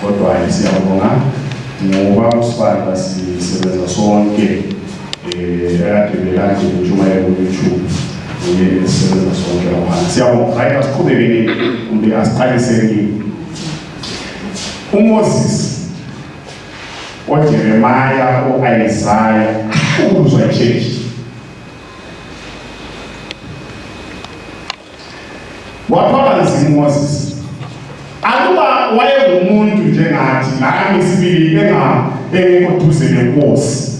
kodwa siyabonga ngoba usibanda sisebenza sonke ekade belanje njumayelo YouTube sisebenza sonke lapha. Siyabonga right asiqhubekeni kumbe asiqaliseni uMoses oJeremiah oIsaiah uzwa church wathwala nzima Moses akuba wayengumuntu njengathi nami sibili engekho nenkosi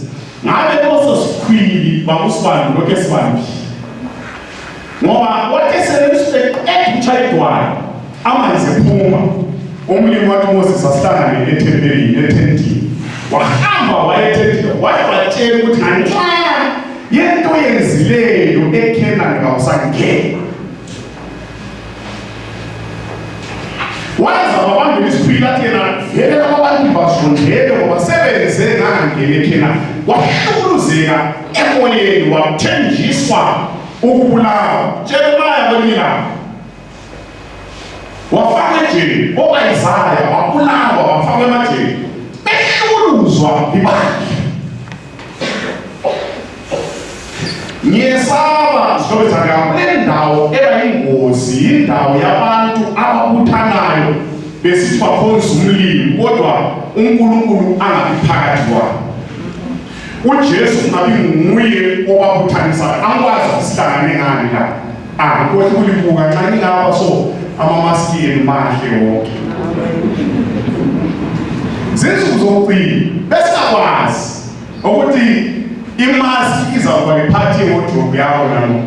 ngabe koso sikhwili bakusibani lokho esibani ngoba watheselwe ekuchayidwayo amanzi ephuma umlimi wathi Moses asihlangane ethempelini etentini wahamba wayethethile watshela ukuthi ngenxa yento yenzileyo eKenani kawusangena waza babambela isikhwila thina vele abantu basondele ngoba sebenze ngangangena eKenani wahluluzeka emoyeni wathenjiswa ukubulawa Jeremiah bonina wafaka ejele oIsaiah wabulawa wafaka emajele behluluzwa ibandla ngiyesaba zobezaka kule ndawo ebayingozi indawo yabantu ababuthanayo besithi bakhonza umlimi kodwa uNkulunkulu angabi phakathi kwabo uJesu ngabi nguye owabuthanisa angikwazi ukusihlangane ngani la kodwa kulibuka kancane lapha so amamaski emahle wonke zinsuku zokucina besingakwazi ukuthi imaski izawuba iphathi yewardrobe yakho nalo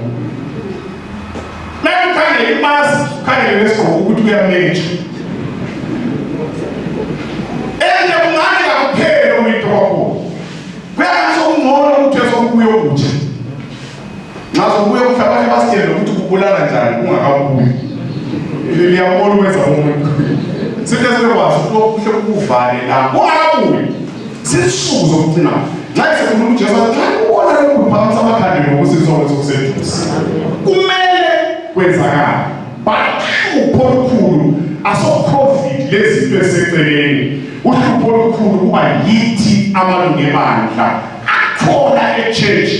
ukhangele imaski ukhangele nesigqoko ukuthi uyamentsha kungani kakuphela umntu wakho kuyangazokungcono ukuthi ezokubuye okutsha ngazokubuye ukuthi abanye basitshele ukuthi kubulala njani ungakabuyi liyabona ukwenza umuntu sithi sebekwazi ukuthi ukuvale la ungakabuyi zisuku zokugcina nxa sefuna uJesu athi ubona lokhu phambi samakhandi ngokusizokwenza okuseduze kumele kwenzakala bahlupho olukhulu aso-COVID lezinto eziseceleni uhlupho olukhulu kuba yithi amalungu ebandla akhona echurch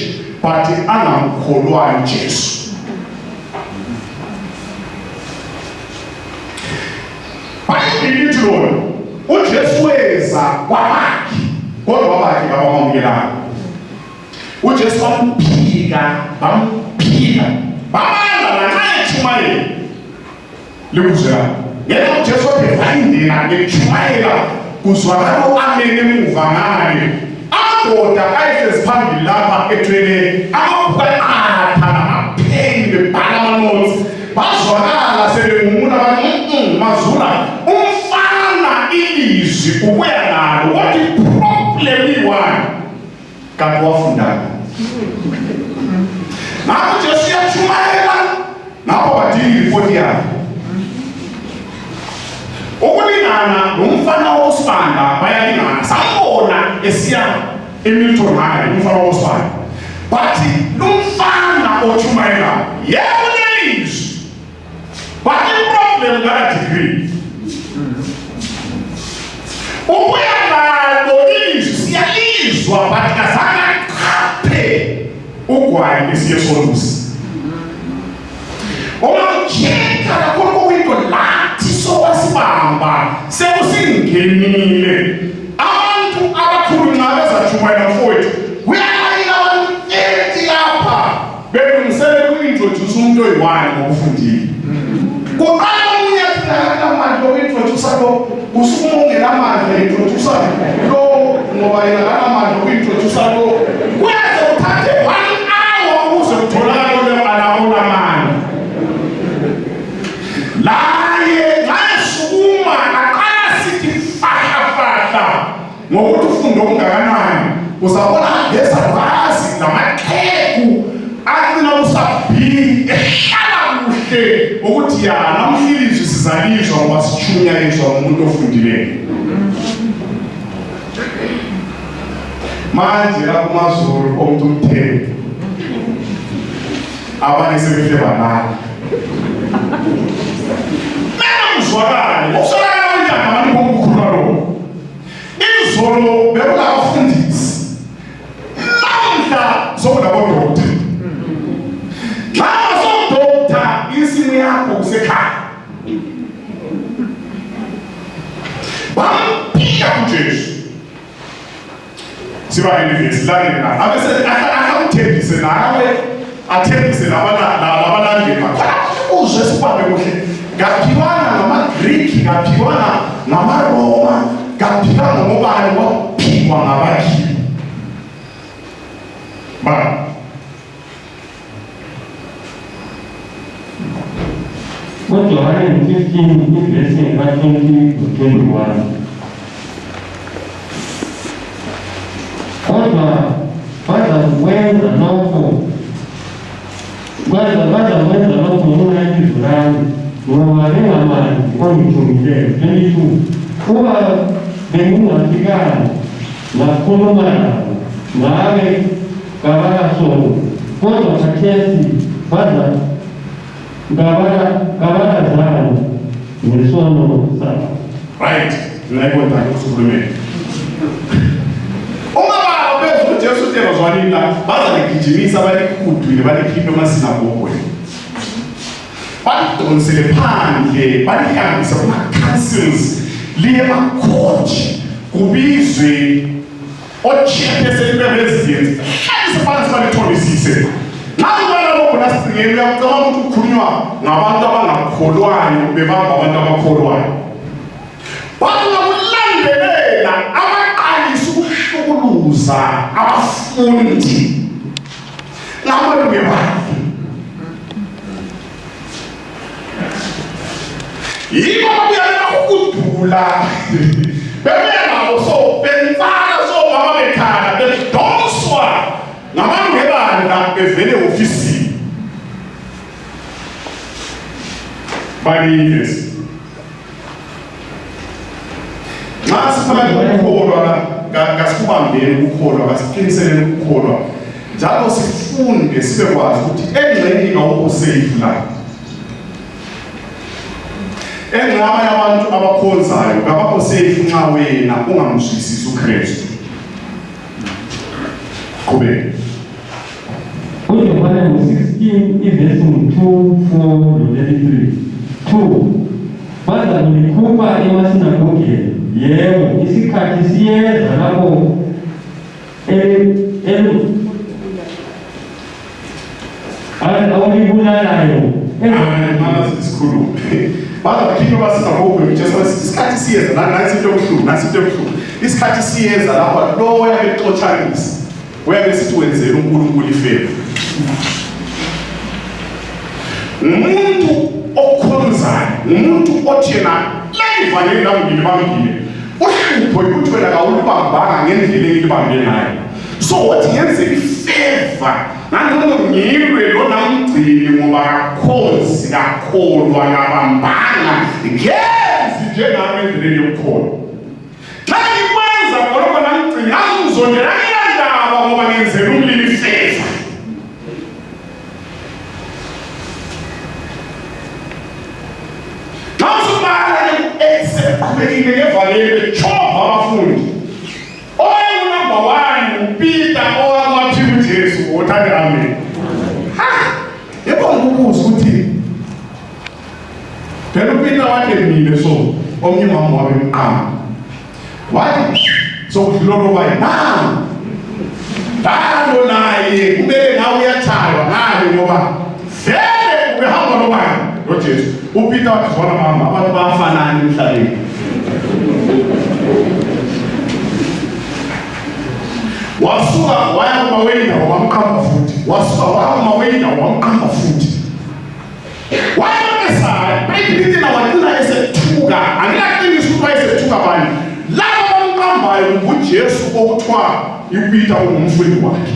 but angamkholwa uJesu Bayibhili lithi lona uJesu weza kwabakhe kodwa wabakhe abamamukelayo uJesu bamphika bamala lanxa echumayela likuzwela yena uJesu wayevayindela echumayela kuzwakala amene emuva ngale amadoda ayehlezi phambili lapha ethwele amabhuku namapheni bebhala amanotsi bazwakala sebengumuna bathi mazula umfana ilizwi ubuya nalo what problem iwani kanti wafundana ngakho Jesu yachumayela ngapho badinga iripoti yakhe ukulingana nomfana wosibanda bayalingana sambona esiya eMilton High umfana wosibanda bathi lumfana ochumayela yebo nelizwi but problem ngala degree ubuya nalo ilizwi siyalizwa but kazange qaphe ugwayi esiye solusi Omacheka kakhulu kwinto lathi sowasibamba sekusingenile abantu abakhulu nxa bezachumayela mfowethu kuyalayika abantu 30 lapha belungisele ku-introduce umuntu oyi-1 ngokufundile kuqala omunye athi amandla oku-introduce lo usumongela amandla introduce lo ngoba yena kanamandla oku-introduce lo kuyaze uthathe 1 hour ukuze kutholakale lo alawula amandla laye ngasukuma aqala sithi fahafahla ngokuthi ufunda okungakanani uzabona ngeza kwazi namaqheku acina usabhili ehlala kuhle ukuthi yana namhlilizwe sizalizwa ngoba sichunyayiswa ngumuntu ofundileyo manje la kumaZulu omuntu umthembu abanye sebehle banana uzwakale uswakala wendaba abantu bokukhulwa lo uJesu siba yini la abese akakuthembise nawe athembise labalandeli bakho uzwe sibambe kuhle ngaphiwana ngamaGreek ngaphiwana ngamaRoma ngaphiwana ngobani waphikwa ngabakhi ba John 15 verse 20 to 21. Kwanza wenza lokho unayizulani ngowalenga amanzi ongithumileyo 22 kuba bengingafikanga ngakhuluma nabo ngabe kabakasolo kodwa khathesi ngabakazana ngesono sabo. Right, ngiyayibona ukukhulumela Jesu tena zwanina baza ligijimisa balikudwile balikhiphe emasinagoge balidonsele phandle balihambisa kuma-councils liye emakhotshi kubizwe o-chairperson be-residence hlalise phansi balithonisise nakubalaboko nasingeni uyacabanga ukuthi kukhulunywa ngabantu abangakholwayo bebamba abantu abakholwayo bakulandelela abaqalisa ukuhlukuluza abafundi ngamalunge bakhe yibo babuyela ukudula bebengabo so benzana so mama bekhana bedonswa ngamalunge bani bevele ofisini bayivesi nxa siphakathi ukukholwa kasikubambeni ukukholwa kasiqiniseleni ukukholwa njalo sifunde sibe kwazi ukuthi engxenye awukho safe la engxenye yabantu abakhonzayo kabakho safe nxa wena ungamzwisisi uKristu qhubeka uJohane 16 verse 2, 4 to 33. 2 Baza nilikhupha emasinagoge yebo isikhathi siyeza lapho awulibulalayo mana sisikhuluma baza bakhiphe basinagoge isikhathi siyeza nasi into ebuhlungu isikhathi siyeza lapho lo oyabe exotshanisa uyabe sithi wenzela uNkulunkulu ifebe umuntu okhonzayo umuntu othi yena layivanele lambili bambile uhlupho ukuthi wena kawulibambanga ngendlela engilibambe ngayo so wathi ngenze ifeva nanono ngilwe lona mgcini ngoba kakhonzi kakholwa kabambanga ngenzi njengami endleleni yokukholwa xa ngikwenza khona mgcini azuzondela iyandaba ngoba ngenzela umlilo ifeva Kubekile ngevalele chomba abafundi number 1 uPeter owamaphi uJesu othande amen yebo ukubuza ukuthi phela uPeter wathi mina so omnye mama wabe emqama wathi so kudlolo bayi dalo naye kumele ngawe uyathaywa ngale ngoba vele ubehamba nobani noJesu uPeter wathi bona mama abantu bafanana emhlabeni wasuka waya kumawenda wamqamba futhi wasuka waya kumawenda wamqamba futhi wayemesaya bayibhilite na wathina esethuka angilaqinisa ukuthi wayesethuka bani laba bamqambayo nguJesu okuthiwa uPeter ungumfundi wakhe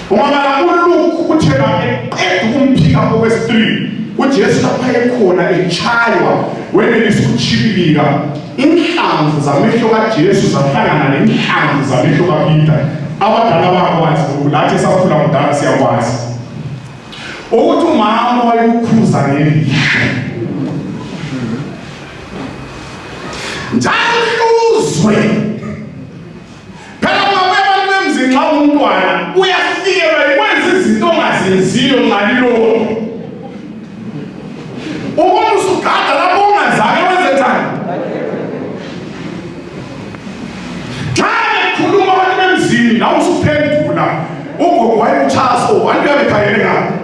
ungabala uLuke uthena eqeda ukumphika okwesi-3 uJesu lapha ekhona echaywa wenelisa ukutshibilika inhlamvu zamehlo kaJesu zahlangana nenhlamvu zamehlo kaPeter abadala bakwazi lathi esakhula kudala siyakwazi ukuthi umama wayekukhuza ngelihlo njalo uzwe phela ngabantu bemzini xa umntwana uyafikelwa ikwenza izinto ongazenziyo ngalilolo ubona usugada lapho ungazake wenze njani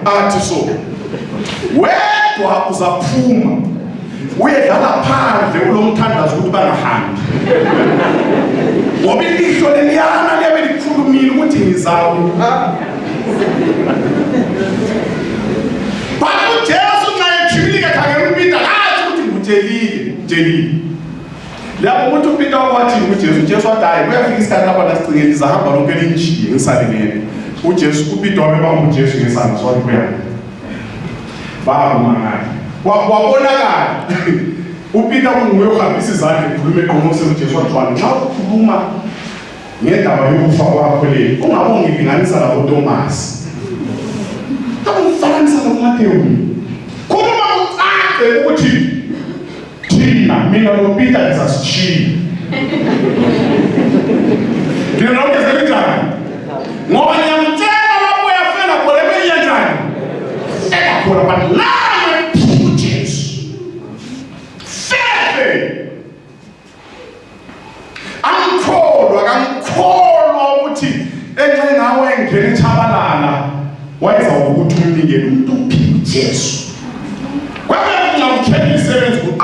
athi so wedwa uzaphuma uyedlala phandle ulomthandazo ukuthi bangahambi ngoba ilihlo leliyana liyabe likhulumile ukuthi ngizawe Bathi uJesu nxa ejulile khangela uPeter athi ukuthi ngutshelile lapho umuntu uPeter wathi uJesu wathi hayi kuyafika isikhathi lapho nasicingela izahamba lonke linjiye ngisalingene uPeter wabebamba uJesu ngesandla sokuthi kuya bamangala wabonakala uPeter kunguye ohambisa izandla ekhuluma eqonqose uJesu wathi nxa ukhuluma ngendaba yokufa kwakho le ungabongi ngilinganisa labo Thomas Akufanisa noMathewu. Khuluma ucace ukuthi thina mina noPeter ngisasishiya. Ngiyakuzwa njani? Ngoba ngiyamtshela lapho uyafela khona ebenyenjani. Ekakhona banami uJesu. Fefe. Angikholwa ukuthi enxe ngawe engene Tshabalala. Why is our good to me to be Jesus? When I'm not telling servants, and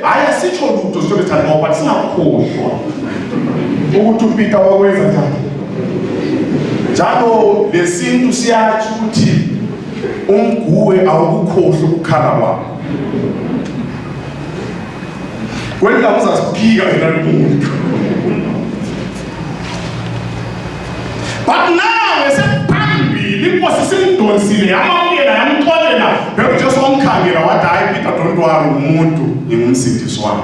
I see you to stop it at all, but it's not cool. Who to pick our ways at that? Jano, they seem to see our duty. Ungue our course Karawa. When I was as big as that moon. But now, I said, Sile amamela yamtholela bekujesu omkhangela wathi hayi Peter don't worry umuntu ngumsindisi wami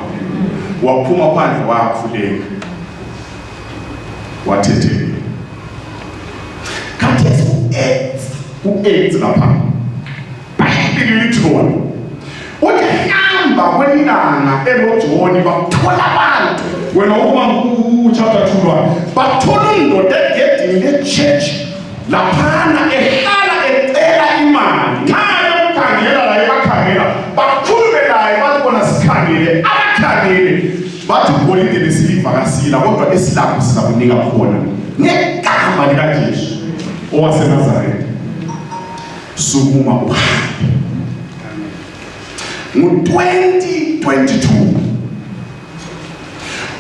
waphuma phandle wakhuleka wathethela kathesi u8 lapha bayibili lithona uthi hamba kwenilanga eloJoni bathola abantu wena ukuba chapter 2 bathola indoda egedini lechurch laphana ehlala ecela imali nxa ukukhangela la ebakhangela bakhulume naye bathi bona sikhangele abakhangele bathi golide lesiliva kasila kodwa esilapho sizakunika khona ngegama likaJesu owaseNazaretha sukuma uhambe ngo-2022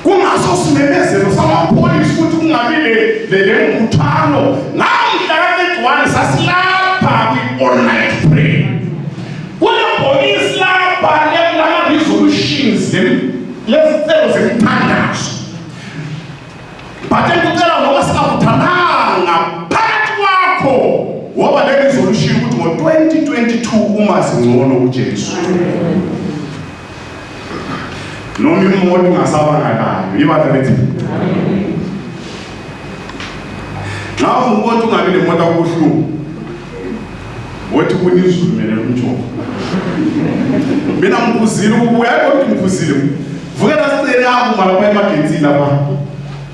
kungaso simemezelo samapholisa ukuthi kungabi le mbuthano ngamhla ka-31 sasilapha kwi-all-night prayer kulebhokisi lapha lama-resolutions lezicelo zemthandazo but engikucela ngoba singakuthandanga phakathi kwakho woba le-resolution ukuthi ngo-2022 umazi ngcono uJesu noma imoto ungasabangalayo ibandla lethi nawe umuntu ungabi nemoto akuhlungu wothi kunizulu mina umjoko mina ngikuzile ukubuya kodwa ngikuzile vukela sicele yabo malapha emagenzini lapha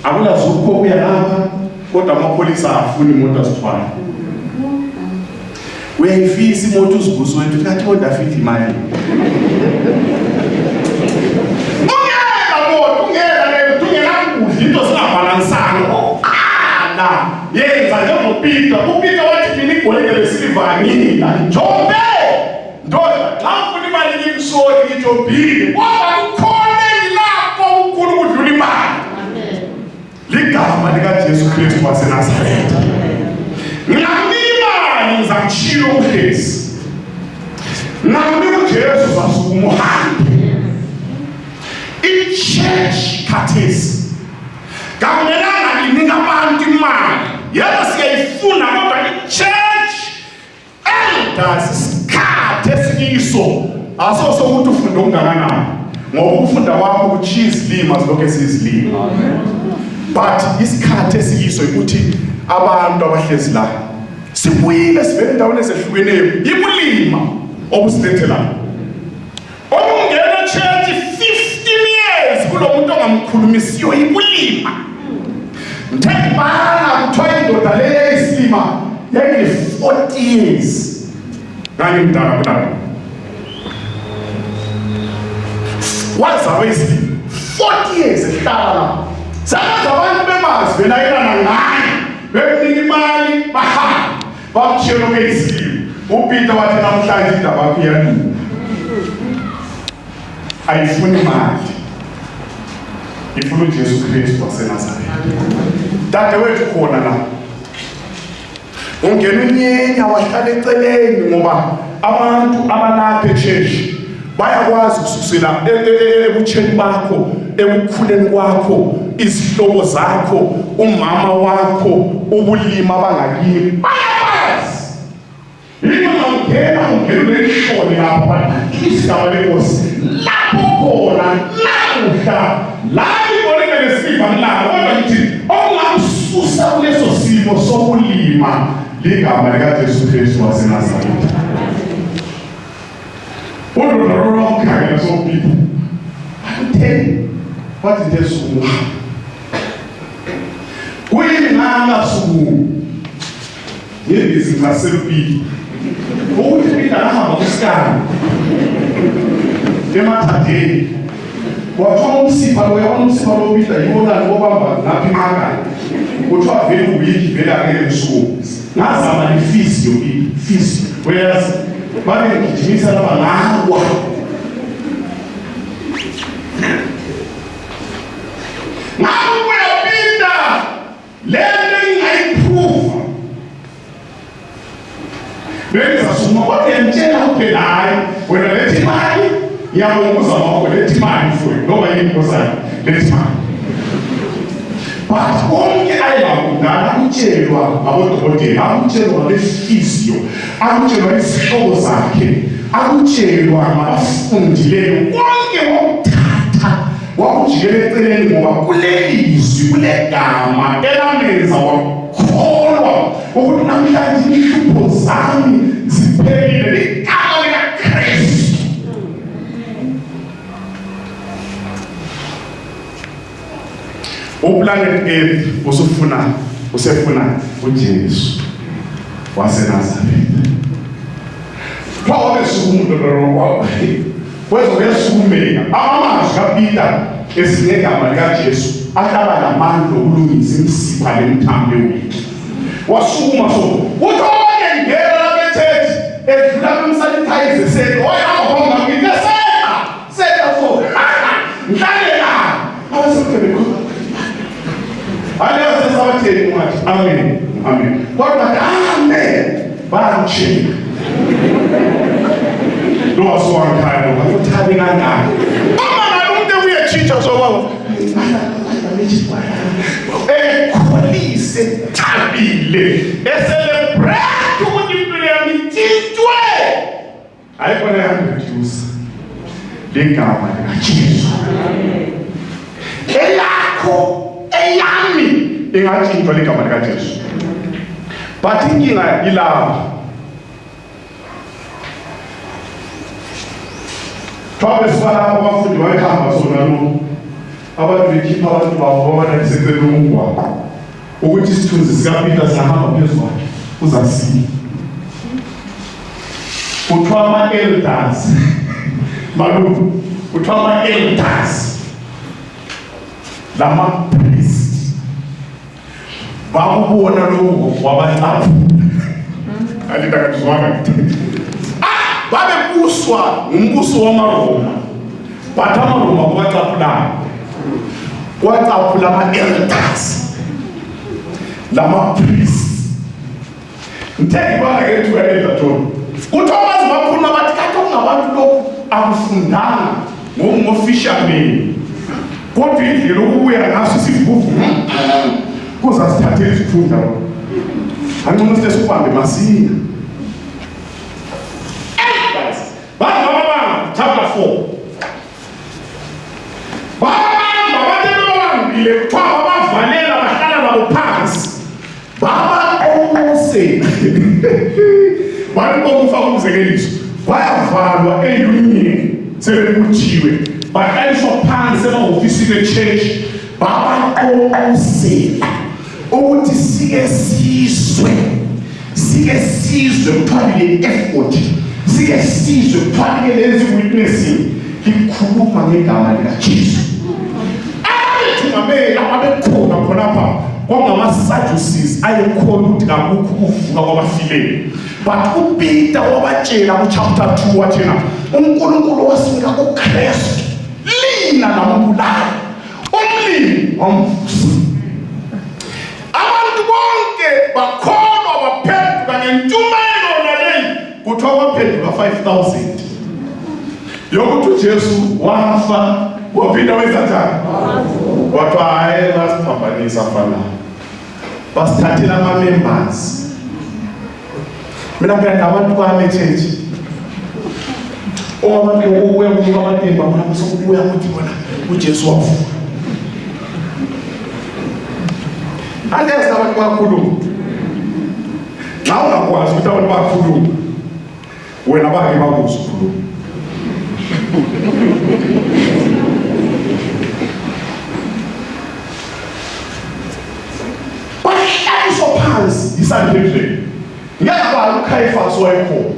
akulazukho kuya lapha kodwa amapholisa afuna imoto azithwala uyayifisa imoto uzibuso wethu kathi kodwa afite imali into singabalansanga yenza njengoPeter uPeter wathi mina igolide lesilivanila njombe ndoda xa ufuna imali ngimsoli ngijobhile kodwa ukhona engilapho unkulu kudlula imali ligama likaJesu Kristu waseNazaretha ngingamnika imali ngizamshilo uhlezi ngingamnika uJesu zasukuma uhambe ichurch khathesi kamelanga inika abantu imali yebo siyayifuna kodwa ichurch elders isikhathi esikiso asoso ukuthi ufunda okungakanani ngoba ukufunda kwakho ukuthi izilima zilokho sizilima but isikhathi esikiso ukuthi abantu abahlezi la sibuyile sivele endaweni ezehlukeneyo ikulima obusilethela okungena church 15 years kulo muntu ongamkhulumisiyo ikulima Mthembana kuthiwa indoda le yayisilima yayine 40 years kanye mdala kunabo wazalwa isilima 40 years ehlala sabaza abantu bemazi benayelana ngayo bekunika imali bahamba bamtshela okuyisiwe. uPeter wathi namhlanje indaba yakho iyalunga, ayifuni imali, ifuna uJesu Kristu waseNazaretha. Dadewethu khona la ungena unyenya wahlala eceleni, ngoba abantu abalapha e-church bayakwazi ukususela ebutsheni bakho, ekukhuleni kwakho, izihlobo zakho, umama wakho, ubulima bangakini bayakwazi. Ungena ulehlole lapha isigaba lenkosi lapho khona namuhla la iboleke lesiva nlalo, kodwa ngithi okungamsusa kuleso simo sokulima ligama likaJesu Kristu waseNazaretha. What the wrong kind of some people? I tell you, what is this? We now so here is in Maserupi. Who is it that I have a scan? They matter day. What one see, but we all see how we are. You want to go back, nothing matter. What you are very weak, very against school. Now somebody feast you eat, feast. Whereas bali nikitimiza na banagwa now we are Peter learning and proof beli zasuma wote mchela upelai wena leti mali ya Mungu za Mungu, leti mali fuwe ngoba yini kozana leti mali but onke ayabanda akutshelwa abodokotela, akutshelwa lefizio, akutshelwa izihlobo zakhe, akutshelwa ngabafundileyo, konke wakuthatha wakujikela eceleni, ngoba kulelizwi, kulegama elamenza wakholwa ukuthi namhlanje inhlupho zami ziphelile ligama likaKristu. Planet Earth usefuna uJesu waseNazaretha. Kwabe sukumuntu lo wezokusukumeka amazwi kaPeter esinegama likaJesu ahlaba lamandla okulungisa imisipha lemithambo ewiki. Wasukuma so uthole ngeke labethethi edlula kumsanitize sele oyahamba ngiyeseka seka so nhlale la awasebele Aleluia, sabatheni manje. Amen. Amen. Kodwa amen. Bamchika. Lo waswankhaya lo uthabi kangaka. Mama umuntu uyachinja so baba. Kholise thabile. Celebrate ukuthi impilo yami ithintwe. Ayibona yangireduce. Ligama likaJesu. Elakho eyami ingathintwa ligama likaJesu, but inkinga ilapha. Twabe sifana abafundi bayihamba sona lo abantu bekhipha abantu babo babananisele umgwaqo ukuthi isithunzi sikaPeter sihamba phezu kwakhe uzasini. Kuthiwa ama-elders malume, kuthiwa ama-elders lama bakubona lokho wabacaphula alidakazwana babebuswa ngumbuso wamaRoma, but amaRoma kwacaphula ama-elders lama priests. Ngithenge bangakethi uya-elder John kuthiwa bazibakhuluma bathi kade kungabantu lokhu akufundanga ngofishermen, kodwa indlela ukubuya ngaso isivuvu kuzasithathela isifunda angcono sithi sikubambe masinya. Baba chapter 4 babambile kuthiwa babavalela bahlala nabo phansi baba omose balibomufaka umzekeliso bayavalwa eyunion sebekuthiwe baqaliswa phansi emahofisini e-church baba omose ukuthi sike sizwe kuthwalile effort, sike sizwe kuthwalile lezi witnessing likhuluma ngegama likaJesu. Abethungameli ababekhona khonapha kwangama-Sadducees evidence ayikhona ukuthi akukho ukuvuka kwabafileyo. But uPeter wabatshela kuchapter 2 wathina uNkulunkulu wasinika uKristu lina nambulala umlimi wamvusa. Abantu bonke bakholwa baphenduka ngentshumayelo naleyi kuthiwa kwaphenduka 5,000 yokuthi uJesu wafa waphinda wenza njani? Kwathiwa hayi basiphambanisa fana basithathela ama-members. Mina ngiyanda abantu bami echechi abantu ukuya kunika amatemba bona kusokubuya ukuthi bona uJesu wavuka. Angazi abantu bakhuluma. Xa ungakwazi ukuthi abantu bakhuluma wena bake bakuze ukukhuluma. Bahlaliswa phansi iSanhedrin. Ngiyabala uCaiphas wayekhona.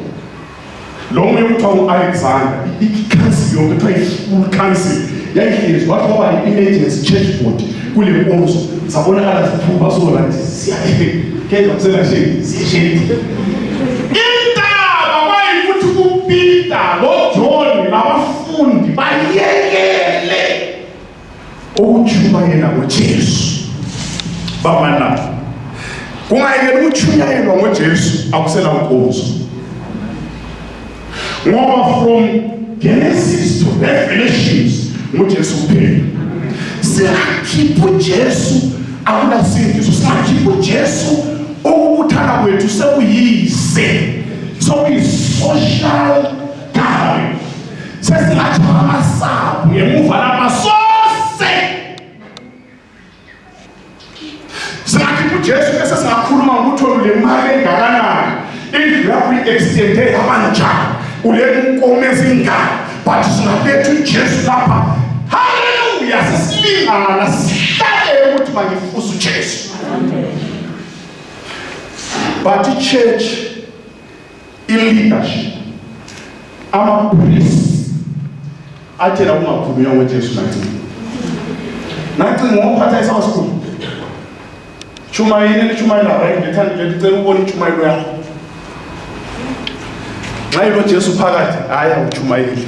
Lo munye kuthiwa u-Alexander, ikhansili yonke kuthiwa i-full council yayihlezi kwaba i-emergency church board kule nkonzo. Sabonakala siphuma sola siyakenza kusela siyeshedi. Intaba kwayikuthi uPeter noJohn nabafundi bayekele ukutshumayela ngoJesu. Bamana kungayekela ukutshunyayelwa ngoJesu akusela nkonzo. Ngoba from Genesis to Revelations ngoJesu kuphela. Singakhipha uJesu akunasindiso, singakhipha uJesu ukubuthana kwethu sekuyise, social gathering. Sesingathwa amasabu ngemuva lapha sose. Singakhipha uJesu bese singakhuluma ngokuthi le mali engakanani indlu yakho i-extende yabanjani ule nkomo ezingaka, but singaletha uJesu lapha. Hallelujah, sesilingana sihlale ukuthi mangifusa uJesu. But i-church i-leadership ama-priests athela ungakhulunywa ngoJesu nacinga ngokuphatha isawasikhulu chumayini chumayela right lethanda lecela ubona ichumayelo yakho nxa ilo Jesu phakathi haya uchumayeli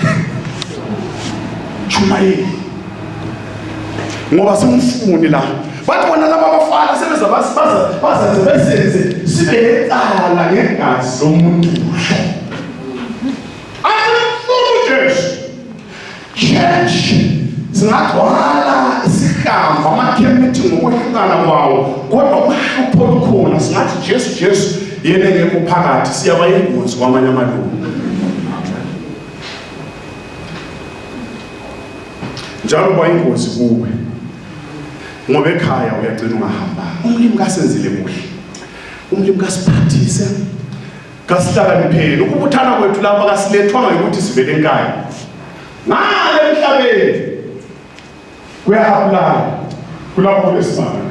chumayeli ngoba simfuni la bathi bona laba abafana sebeza baza besenze sibe ecala ngegazi lomuntu. Church singagcwala sihlamba amakhemiti ngokwehlukana kwawo kodwa uhlupho lukhona singathi Jesu yena engekho phakathi siyaba yingozi kwamanye amalungu. Njalo ba ingozi kuwe ngoba ekhaya uyagcina ungahamba. Umlimi kasenzile kuhle, umlimi kasiphathise, kasihlakaniphele. Ukubuthana kwethu lapha kasilethwanga ukuthi sivele enkaya. Ngale emhlabeni kuya-apply kulapho lesimanga.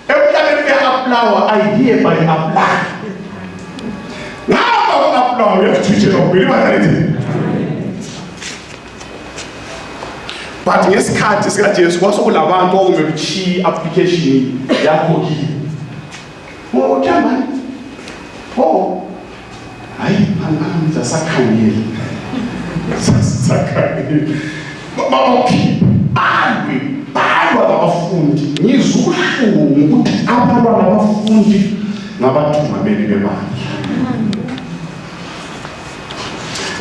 Emhlabeni kuya-apply ayihereby apply. Ngapha ku-apply uyasithwitshela ukubili bathalithi. But ngesikhathi sikaJesu kwasokulabantu okumele uchiye application yakho kiyo. Uthamba. Hayi angamza sakhangela. Sakhangela. Balwa abafundi. Ngizuhlungu ukuthi abantwana abafundi ngabathungameli bemali.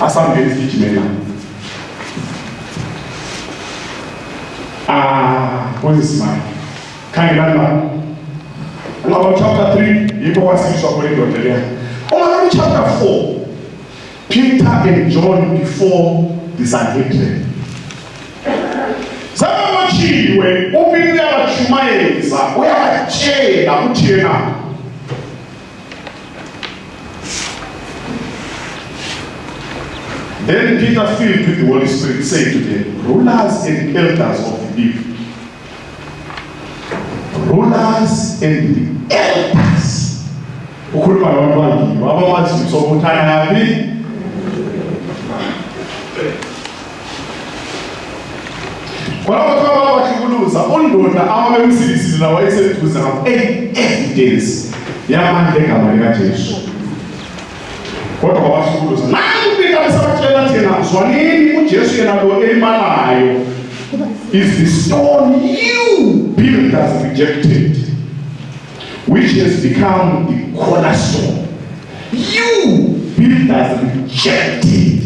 Asambeni sigijimela. Kwenzisimanga khangelani bani ngoba chapter 3 yikho kwasishwa kwendoda leyo. Uma chapter 4 Peter and John before the Sanhedrin zabawachiwe uPeter uyabachumayeza uyabatshela ukuthi yena Then Peter, filled with the Holy Spirit, said to them, rulers and elders of the people. Rulers and the elders. Ukhuluma nabantu bangibo abamazi sokuthana yapi. Kwalabo bakhuluza undoda abamemsilisile lawa eseduze ngabo evidence yamandla egama likaJesu. Kodwa kwabahlukuluza nanti uPeter besabatshela thina zwanini uJesu yena lo elimalayo is the stone you builders rejected, which has become the cornerstone. You builders rejected.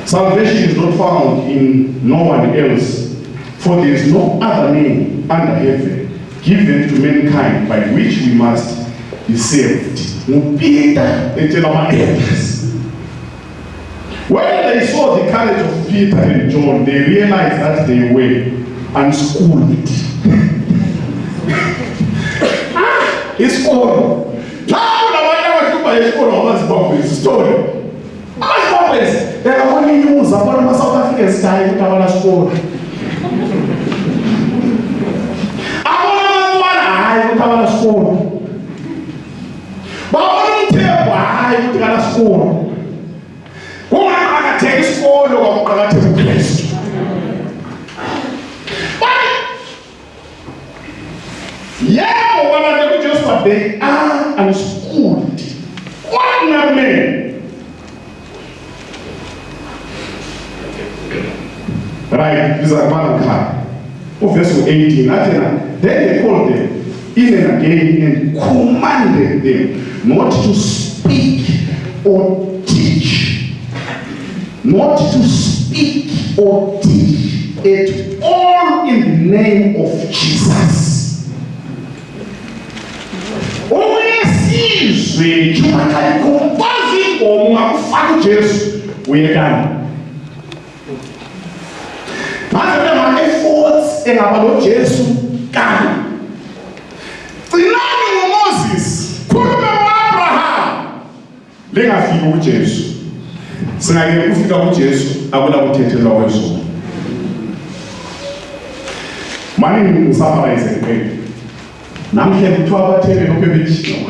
Salvation is not found in no one else, for there is no other name under heaven given to mankind by which we must be saved. Peter, when they saw the courage of Peter and John, they realized that they were unschooled. It's all. Now, it's story. There are only news about my South African style with our school. I want to school. But I don't tell why I want to school. Who am I to take school or I'm going to take place? But yeah, when I do just what they are unschooled. What not men? Right, this is a man car. Verse 18. Then they called them in and again and commanded them not to speak or teach. Not to speak or teach at all in the name of Jesus. Oyesizwe chumaka kumbazi omafaka Jesu uyekana. Manje ma efforts engabalo Jesu kana. Sinani ngoMoses, khulume ngoAbraham. Lengafika uJesu. Singake kufika uJesu akula kuthethelwa kwesono. Manje ngisapharayize ke. Namhle kuthiwa abathele lokho ebeshiwo.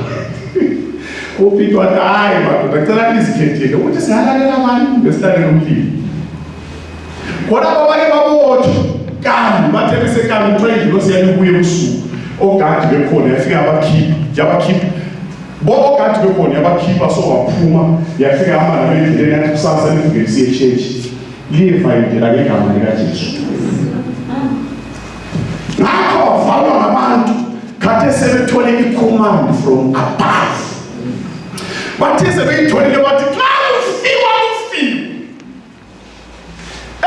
UPeter wathi hayi madoda ngicela nizikhethele ukuthi singalalela abantu besilalele umlilo. Kodwa abanye babotho kanti bathe bese kanti trade lo siyani kuye usuku. Ogadi bekhona yafika abakhiphi bobo ogadi bekhona yabakhipha so waphuma yafika amana bendlela yathi kusasa nifike siye church liva indlela ngegama likaJesu. Ngakho wavalwa ngabantu kade sebethole icommand from above. Bathe sebeyitholile bathi xa ufika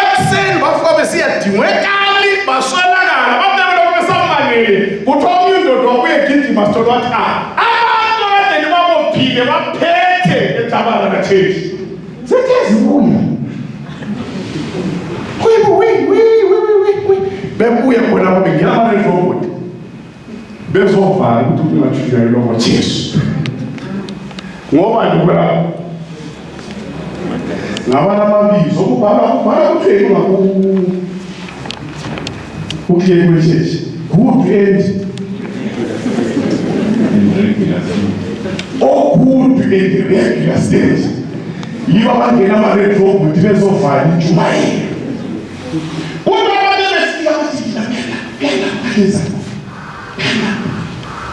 ekuseni bafika besiyadingwekali baswelakala babebeloko besamanele kuthiwa omnye indoda wabuye gijima sithole wathi abantu kade babophile baphethe eTshabalala church sethezibuya bebuye khona babengena ama-red robot bezovala ukuthi ungathuyela longo Jesu ngoba ndikula ngabana mabizo ukubhala kutheni ukuyeke kwechechi good end good and regular stage yiba bangena ama-red robot bezovala intshumayelo kodwa abantu besifika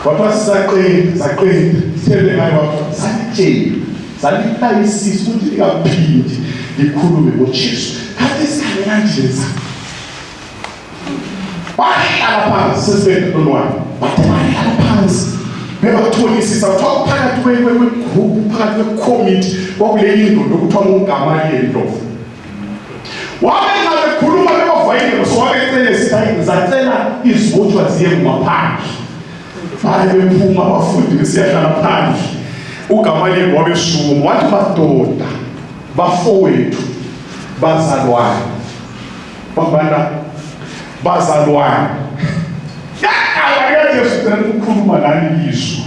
kodwa saqeda sithele ngayo wapha satshela saliqayisisa ukuthi lingaphindi likhulume ngoJesu kade singale kanjeza bahlala phansi sesibedolwane bahlala phansi bebatholisisa kuthiwa phakathi kwegroup phakathi kwecommittee kwakule indoda okuthiwa uGamalieli Ndlovu wabenza bekhuluma bebavayile so wabecele sitayini zacela izibotshwa ziye ngaphandle baye bephuma abafundi besiyahlala phandle uGamalieli wabeshuma wathi madoda bafowethu bazalwane babana bazalwane yakala Jesu ukukhuluma nani izwi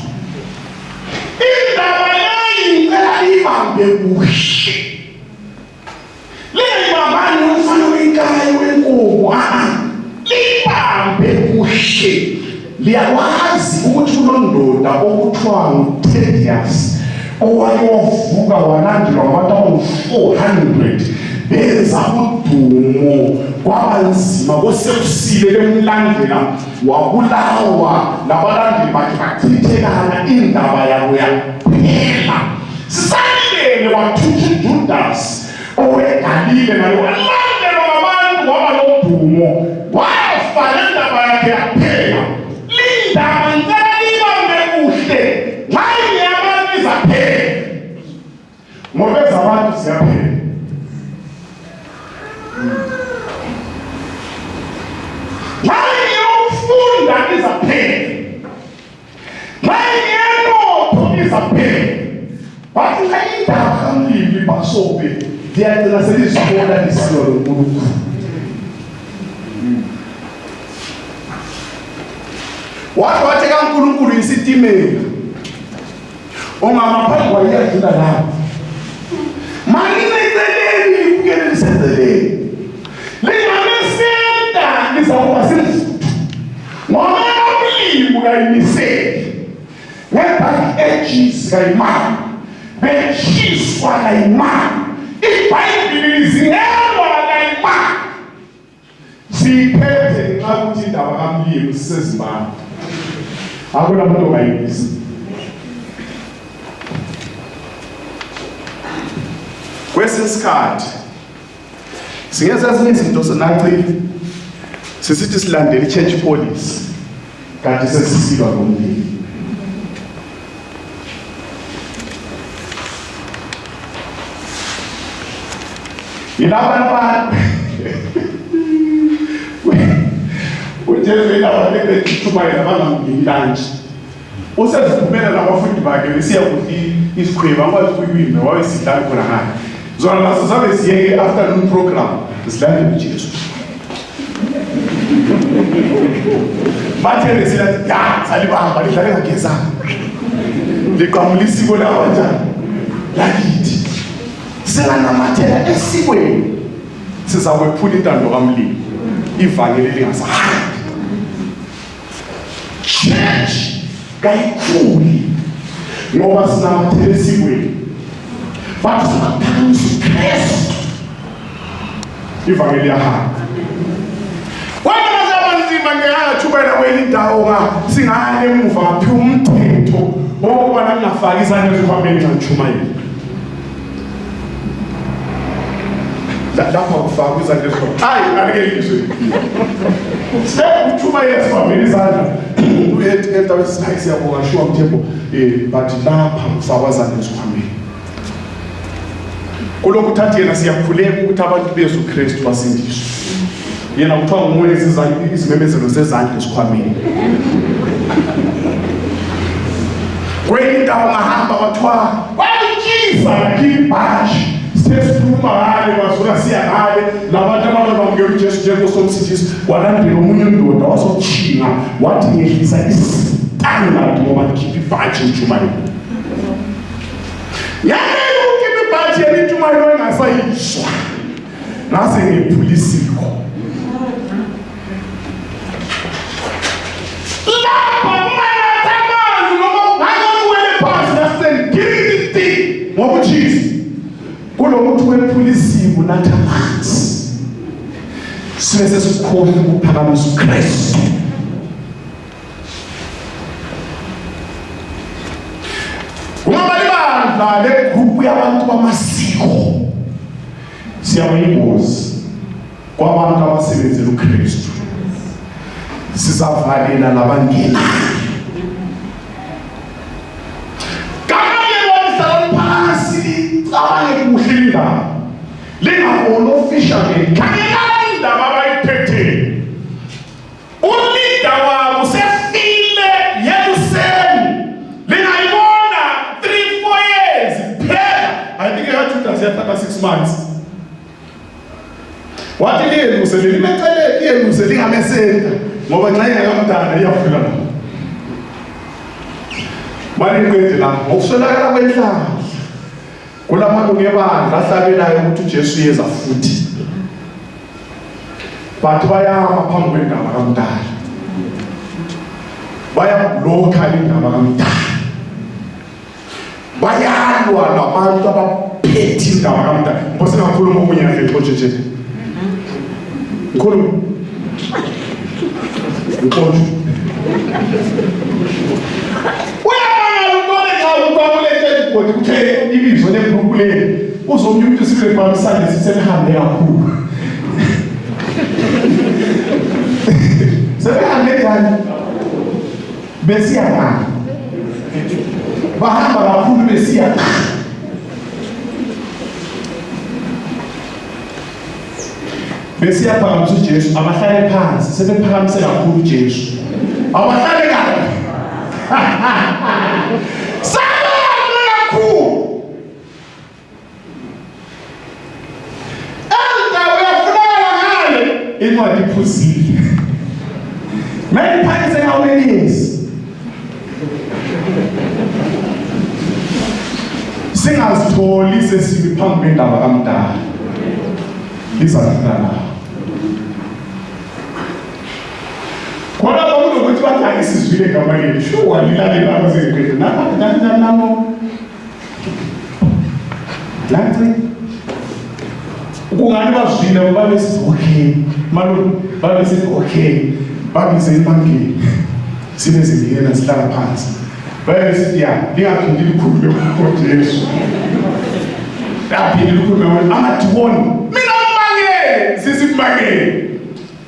indaba leyo ibambe kuhle leyo ufana wenkayo wenkomo libambe kuhle liyakwazi ukuthi kulondoda okuthiwa nguTedius owayovuka walandelwa ngabantu abawu-400 benza udumo kwaba nzima kosekusile lemlandela wabulawa labalandeli bakhe bachithekana indaba yabo yaphela. Sisalele wathutha uJudas oweGalile naye walandelwa ngabantu waba nodumo wafa indaba yakhe yaphela. Lindaba ngicela kuhle nxa abantu izaphela ngoba abantu siyaphela. Nxa ufunda izaphela, nxa enotho izaphela, bathi nxa indaba kaMlimi basobe liyagcina selizibona lisilo loNkulunkulu. Wathi kaNkulunkulu isitimela ongamaphambi kwayedlula lapho manineceleni libukele lisenzeleni lingamesenta lizakuba semfutho ngoba uMlimi kayimiseli ngebhaki ejisi kayimali beshiswa kayimali iBhayibhili lizingelwa kayimali. Siphethe nxa kuthi indaba kaMlimi sisezimbabwe akula muntu ongayimisa. Kwesinye isikhathi singenza ezinye izinto sonacile sisithi silandele i-church policy kanti sesisilwa ngomlimi. Yilaba abantu uJesu yilaba bekuthumayela bangamlilantshi useziphumela nabafundi bakhe besiya kuthi isikhweba akwazi ukuyimba wayesidlala khona ngakhe zona laso sabe siyeke afternoon program silandele uJesu bathe besilathi ya salibamba lidlale ngagezana liqamula isiko labanjani lakithi singanamathela esikweni sizakwephula intando kaMlimi ivangeli lingasahambi. Church kayikhuli ngoba sinamathela esikweni but sinaphakamisa uKristu ivangeli yahamba. Nzima ngiyachubela kwelindawo singale emuva ngaphi umthetho ngoba nangafaki isandla esikhwameni ngichumayela lapha kufaka isandla esikhwameni hayi akelizwe sekuchumayela esikhwameni isandla uyethetha wesinayi siyabonga shuwa Mthembo but lapha kufaka isandla esikhwameni kulokhu uthathi yena siyakhuleka ukuthi abantu bezu Kristu basindiswe. Yena kuthiwa nguye izimemezelo zezandla esikhwameni. Kweyindawo ngahamba kwathiwa kwayitshisa lakibhashi sesiphuma ngale kwasuka siya ngale labantu ababamukela uJesu njengosomsindisi walandela omunye indoda wasotshinga wathi ngehlisa isitandard ngoba ngikhipha ibhaji ejumayelo. Yayele ukhipha ibhaji ejumayelo engasayiswa nase ngiphulisiko. Kulomuntu wephulisiwe unatha amanzi sibe sesikhohle ukuphakamisa uKristu. Ungaba libandla legrupu yabantu bamasiko siyawuyingozi kwabantu abasebenzela uKristu sizavalela labangena abanye kuhlinda lingabona officially kanye indaba abayiphethe ulida wabo sefile yeluseni lingayibona 3-4 years phela. I think Judas yathatha 6 months wathi liyeluse limecelele liyeluse lingamesenta ngoba nxa ingakamdala iyafika la baliqede la ngokuswelakala kwenhlanga kulamalungu ebandla ahlabelayo ukuthi uJesu yeza futhi but bayama phambi kwendaba kaMdala bayabhlokha indaba kaMdala bayalwa nabantu abaphethe indaba kaMdala ngoba singakhuluma omunye nje Ngikhuluma. Ngikhuluma. Uyabona ubone xa uqabulethe igodi kuthe ibizo legroup leli uzomnye umuntu sibe bamisane sisehambe kakhulu. Sebehambe njani? Besiya bahamba kakhulu besiya phambi uJesu abahlale phansi sebephakamise kakhulu uJesu abahlale kahle sabe kakhulu uyafunakala ngale incwadi iphuzile many times how many years singazitholi sesibi phambi kwendaba kaMdala izafika la khona abantu ukuthi bathi isizwile ngama lethu sho walilalela abazeqede namo lanci ukungani bazwile ngoba besithi okay malu babesithi okay babize ibangeni sibe zingena sihlala phansi bayesithi ya lingaphindi likhulume ngoJesu aphinde likhulume amadimoni mina umbangele sisimbangele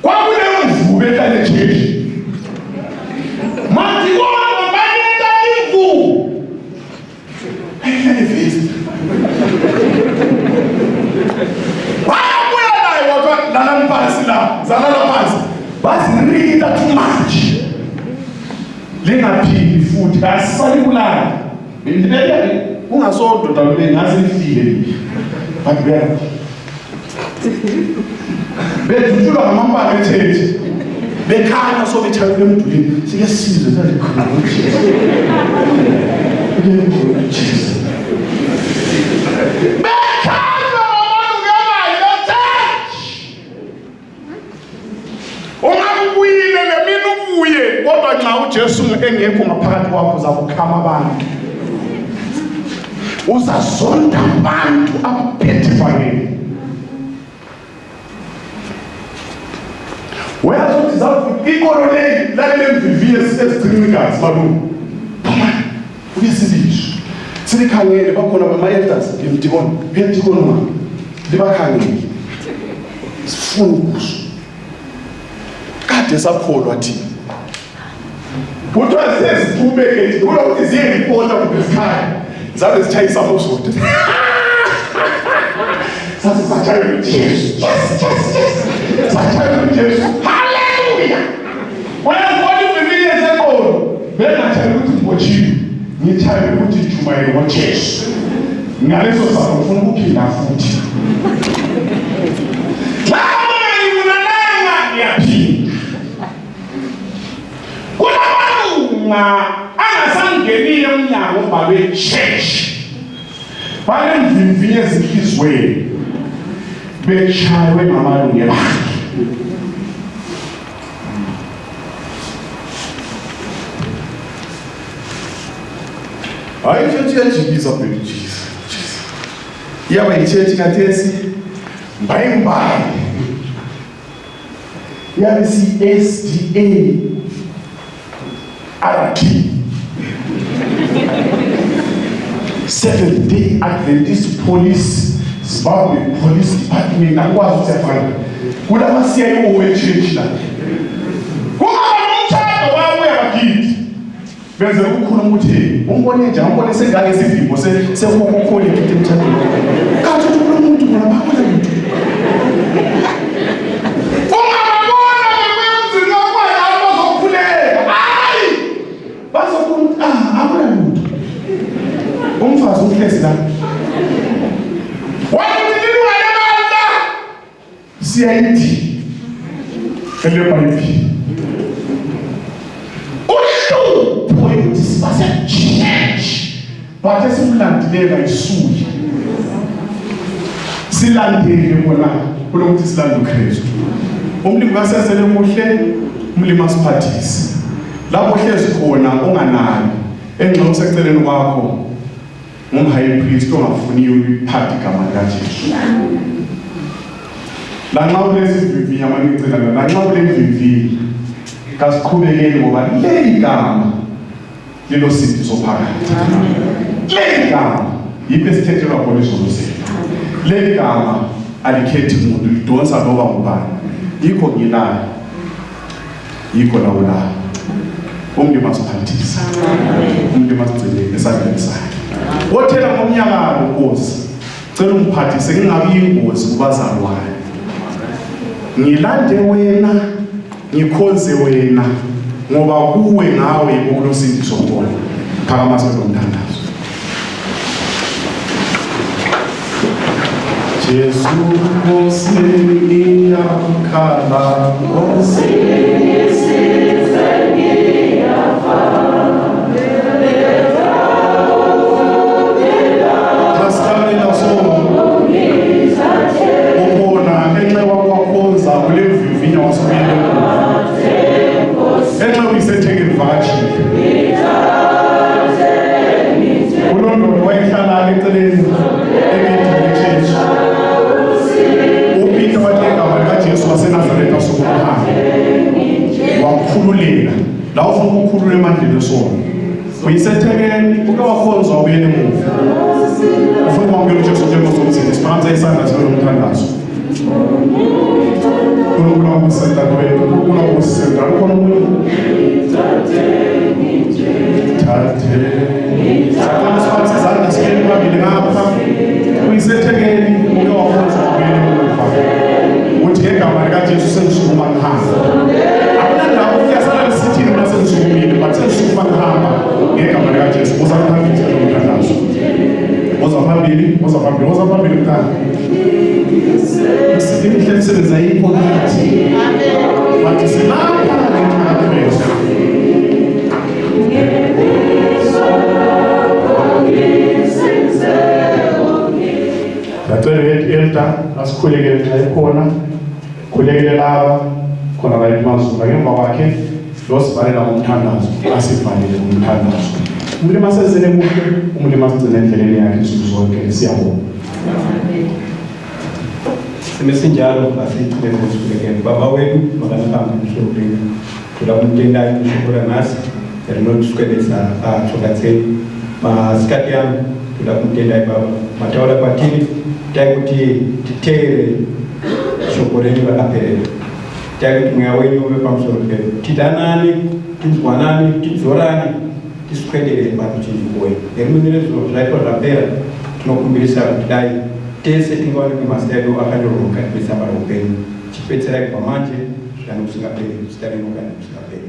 kwakuleyo mvubu ehlale ejeshi mathi wona bayenda imvubu ayivezi bayabuya naye kodwa lala phansi la zalala phansi bazinrida too much lingaphindi futhi asisalibulala indlela ungasondoda le ngaze lifile but bethutshulwa ngamambala ethethe bekhanya so bethayile emdulini sike sizwe sathi khona uJesu bekhanya abantu ngemali ethethe ungabuyile nemini ubuye kodwa nxa uJesu engekho ngaphakathi kwakho uzakukhama abantu uzazonda abantu ababhethifanele uyazothi ikoro leli lalele mviviye esigcini gazi balungu uyesibisho silikhangele bakhona bama-elders ngemdikono libakhangele sifuna ukuso kade sakholwa thina kuthiwa sezithubeke kulokuthi ziyeripota kumbe zikhaya zabe zitshayisa uzoda sasizatshayela uJesu satshayela uJesu haleluya uyabona ibhibhile esenkolo bengatshayela ukuthi mbotshiwe ngitshayela ukuthi ijumayele ngoJesu ngaleso sabo ufuna ukuphinda futhi angasangeniyo emnyango obhalwe church banemvimvinye ezinhliziyweni beshaywe ngamalungelo akhe hayi ichechi yajikisa phela Jesus iyaba ichechi kathesi mbayimbayi yabe si SDA RT Seventh Day Adventist Police Zimbabwe Police Department akwazi ukufana kulabasiyayo wechurch la kungaba nomthatho wawe abakithi benze ukukhuluma ukuthi umbone nje umbone sengake isivimbo sekhokhokhola into emthatho kathi umuntu bona bakhona into umfazi uhlezi la wayidilwa yamanda siyayithi elephant uhlupho ukuthi sibase church bathe simlandilela isuki silandele bona kulokuthi silande uKristu umlimi kasesele muhle umlimi asiphathise lapho hlezi khona unganani enxa useceleni kwakho ngumhigh priest ongafuniyo ukuphatha igama likaJesu lanxa kulesivivinyo amanicela lanxa kulemvivinyo kasiqhubekeni ngoba leli gama lilosindiso phakathi. Leli gama yipho esithethelwa khona izolo zethu. Leli gama alikhethi umuntu lidonsa loba ngubani. Yikho ngilayo, yikho lawulayo. Umuntu masiphathisa, umuntu masigcine esandleni sakhe. Wothela ngomnyaka Nkosi, cela umphathise ngingabi ingozi kubazalwane. Ngilande wena, ngikhonze wena, ngoba kuwe ngawe ukulosindiso khona. Phakama sezomthandazo. Jesu Nkosi iyakhala, Nkosi isize ngiyafa. Thasamela sonke ubona enxe wakwakhonza kule mvivinyo wasubile. Enxe uyisethekeni vakashile. Ulondo wayehlala eceleni egedini church. Upita wathegama likaJesu waseNazaretha sokukhanya. Wakhululela. La ufuna ukukhulula emandleni esono. Uyisethekeni uke wakhonzwa ubuyele emuva. Ufuna ukwamukela uJesu njengomsindisi. Siphanza isandla sibe nomthandazo. Unkulunkulu wakusenta wethu, unkulunkulu wakusenta ukhona umuntu. Saqala siphanza izandla sibuyele phambili ngapha. Uyisethekeni uke wakhonzwa ubuyele emuva. Uthi ngegama likaJesu sengisukuma ngihamba. Akunandaba ukuyasala lisithini mina sengisukumile, but sengisukuma ngihamba ngegama likaJesu. Uza phambili nomthandazo. Uza phambili mntana. Imihle imisebenzi ayikho kithi. Bathi silapha ngenxa kaKristu. Ngacela elder asikhulekele xa ekhona, khulekele laba khona bayithi mazula ngemva kwakhe lo sivalela ngomthandazo, asivalele ngomthandazo. Umuntu masezele kuhle, umuntu masigcine endleleni yakhe insuku zonke. Siyabonga. Semesinjalo asichibele kusikhulekele baba wethu makanahamba emhlobeni kula umtendayo ushukura nasi erinotisikweleza athokatheni masikati yami kula umtendayo baba matawala kwathini tayi kuti titere shokoreni vakapherera tayi kuti mweya wenyu uve pamusoro pedu tidanani tinzwanani tidzorani tisikwedere pamuchinji kuwe nerimwe rezvinhu zvaitwa zvapera tinokumbirisa kuti dai tese tingaonekwe mazita edu akandoroka nesamba roupenyu chipetserai kubva manje zvikani kusingaperi zita renyu kana kusingaperi.